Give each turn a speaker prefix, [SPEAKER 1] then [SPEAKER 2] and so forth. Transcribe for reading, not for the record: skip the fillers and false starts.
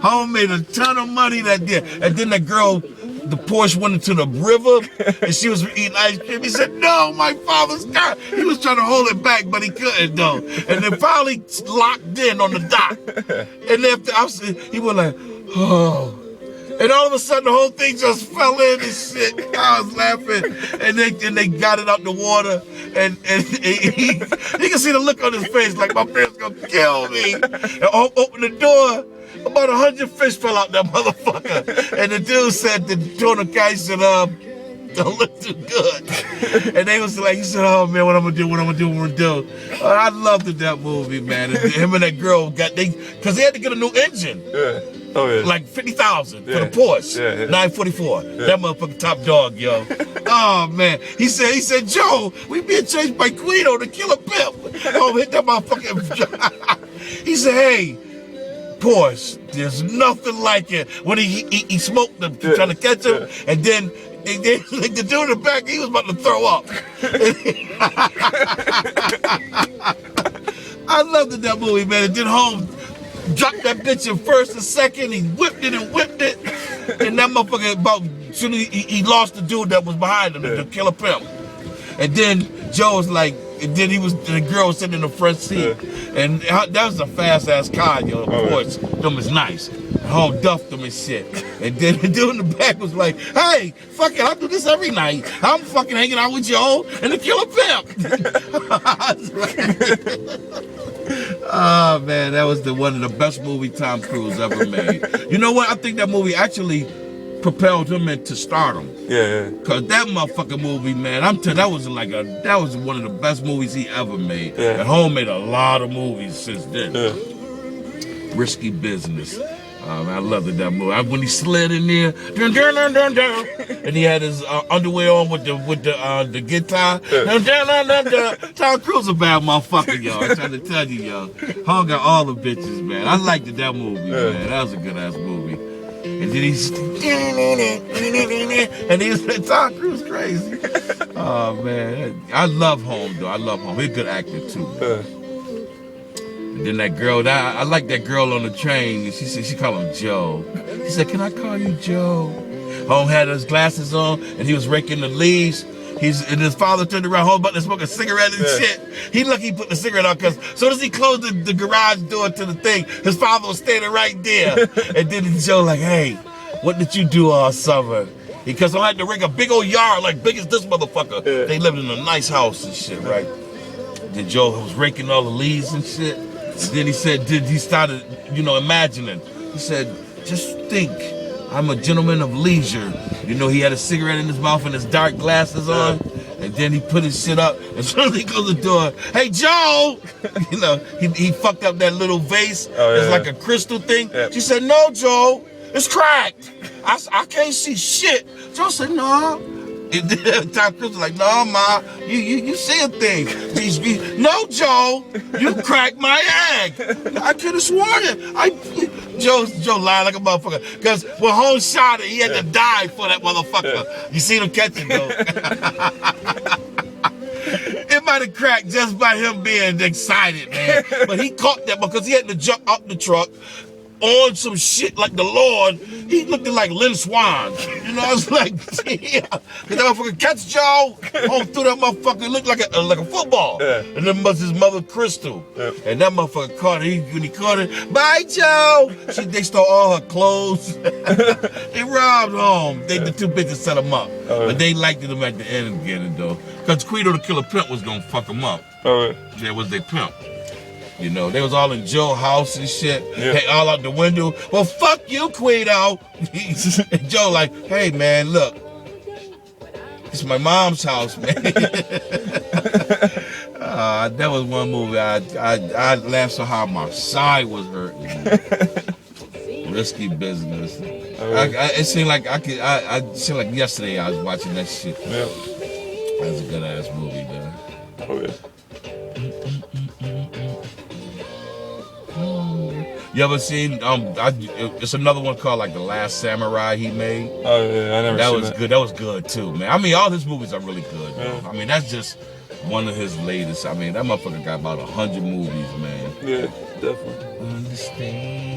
[SPEAKER 1] Home made a ton of money that day. And then that girl, the Porsche went into the river and she was eating ice cream. He said, no, my father's car. He was trying to hold it back, but he couldn't though. And then finally locked in on the dock. And after he was like, oh. And all of a sudden the whole thing just fell in and shit. I was laughing. And they got it out the water. And he can see the look on his face like my parents gonna kill me. And open the door. About 100 fish fell out that motherfucker. And the dude said, the tour guy said, don't look too good. And they was like, he said, oh man, what I'm gonna do. I loved that movie, man. And him and that girl cause they had to get a new engine.
[SPEAKER 2] Yeah. Oh yeah.
[SPEAKER 1] Like 50,000 for the Porsche. Yeah. 944. Yeah. That motherfucking top dog, yo. Oh man. He said, Joe, we being chased by Guido, the killer pimp. Oh, hit that motherfucking. He said, hey, Porsche, there's nothing like it. When he smoked them, trying to catch him, and then the dude in the back, he was about to throw up. I loved that movie, man. And then Home dropped that bitch in first and second. He whipped it. And that motherfucker, he lost the dude that was behind him, the killer pimp. And then Joe was like, and then the girl was sitting in the front seat. And that was a fast ass car, yo. Of course, them is nice. Home duffed them and shit. And then the dude in the back was like, hey, fuck it, I do this every night. I'm fucking hanging out with Joe and the killer pimp. Oh man, that was one of the best movies Tom Cruise ever made. You know what? I think that movie actually propelled him into stardom. Yeah. Cause that motherfucking movie, man, that was one of the best movies he ever made. Yeah. And Home made a lot of movies since then. Yeah. Risky Business. I loved that movie. When he slid in there, dun, dun, dun, dun, dun, and he had his underwear on with the guitar. Dun, dun, dun, dun, dun. Tom Cruise a bad motherfucker, y'all. I'm trying to tell you, y'all. Home got all the bitches, man. I liked that movie, man. That was a good ass movie. And then and he was Tom Cruise crazy. Oh man, I love Home though. I love Home. He's a good actor too. And then that girl, I like that girl on the train. She called him Joe. She said, "Can I call you Joe?" Home had his glasses on and he was raking the leaves. And his father turned around, Home about to smoke a cigarette and shit. He lucky he put the cigarette on because as soon as he closed the garage door to the thing, his father was standing right there. And then Joe like, hey, what did you do all summer? Because I had to rig a big old yard like big as this motherfucker. Yeah. They lived in a nice house and shit, right? Then Joe was raking all the leaves and shit. And then he started, imagining. He said, just think. I'm a gentleman of leisure. He had a cigarette in his mouth and his dark glasses on. And then he put his shit up and suddenly goes to the door. Hey, Joe! He fucked up that little vase. It's like a crystal thing. She said, no, Joe, it's cracked. I can't see shit. Joe said, no. And then Tom Cruz was like, no, Ma, you see a thing. No, Joe, you cracked my egg. I could have sworn it. Joe lied like a motherfucker. Because when Holmes shot it, he had to die for that motherfucker. You see him catch it, though. It might have cracked just by him being excited, man. But he caught that because he had to jump out the truck on some shit like the Lord. He looked like Lynn Swan. I was like, yeah. That motherfucker catch Joe. Home threw that motherfucker. It looked like a football. Yeah. And then was his mother Crystal. Yeah. And that motherfucker caught it. When he caught it, bye Joe. They stole all her clothes. They robbed Home. The two bitches set him up. But they liked him at the end again though. Because Guido the Killer Pimp was gonna fuck him up. That was their pimp. They was all in Joe's house and shit. Yeah. Hey, all out the window. Well, fuck you, Guido. And Joe like, hey, man, look. It's my mom's house, man. That was one movie. I laughed so hard my side was hurting. Risky Business. It seemed like it seemed like yesterday I was watching that shit. Yeah. That was a good ass movie, man. Oh yeah. You ever seen? It's another one called like The Last Samurai he made. Oh yeah, I never. That was good. That was good too, man. I mean, all his movies are really good. Yeah. I mean, that's just one of his latest. I mean, that motherfucker got about 100 movies, man. Yeah, definitely. Understand.